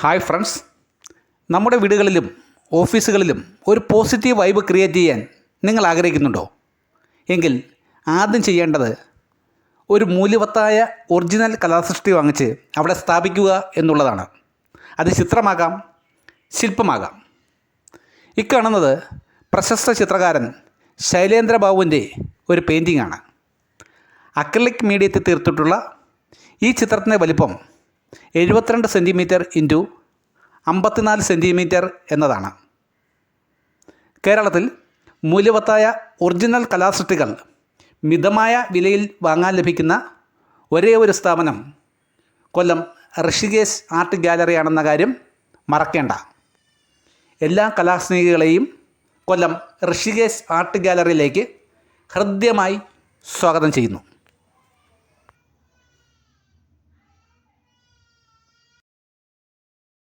Hi friends, നമ്മുടെ വീടുകളിലും ഓഫീസുകളിലും ഒരു പോസിറ്റീവ് വൈബ് ക്രിയേറ്റ് ചെയ്യാൻ നിങ്ങൾ ആഗ്രഹിക്കുന്നുണ്ടോ? എങ്കിൽ ആദ്യം ചെയ്യേണ്ടത് ഒരു മൂല്യവത്തായ ഒറിജിനൽ കലാസൃഷ്ടി വാങ്ങിച്ച് അവിടെ സ്ഥാപിക്കുക എന്നുള്ളതാണ്. അത് ചിത്രമാകാം, ശില്പമാകാം. ഇക്കാണുന്നത് പ്രശസ്ത ചിത്രകാരൻ ശൈലേന്ദ്ര ബാബുവിൻ്റെ ഒരു പെയിൻറ്റിങ്ങാണ്. അക്രിലിക് മീഡിയത്തിൽ തീർത്തിട്ടുള്ള ഈ ചിത്രത്തിൻ്റെ വലിപ്പം 72 സെൻറ്റിമീറ്റർ ഇൻറ്റു 54 സെൻറ്റിമീറ്റർ എന്നതാണ്. കേരളത്തിൽ മൂല്യവത്തായ ഒറിജിനൽ കലാസൃഷ്ടികൾ മിതമായ വിലയിൽ വാങ്ങാൻ ലഭിക്കുന്ന ഒരേ ഒരു സ്ഥാപനം കൊല്ലം ഋഷികേശ് ആർട്ട് ഗാലറിയാണെന്ന കാര്യം മറക്കേണ്ട. എല്ലാ കലാസ്നേഹികളെയും കൊല്ലം ഋഷികേശ് ആർട്ട് ഗാലറിയിലേക്ക് ഹൃദ്യമായി സ്വാഗതം ചെയ്യുന്നു.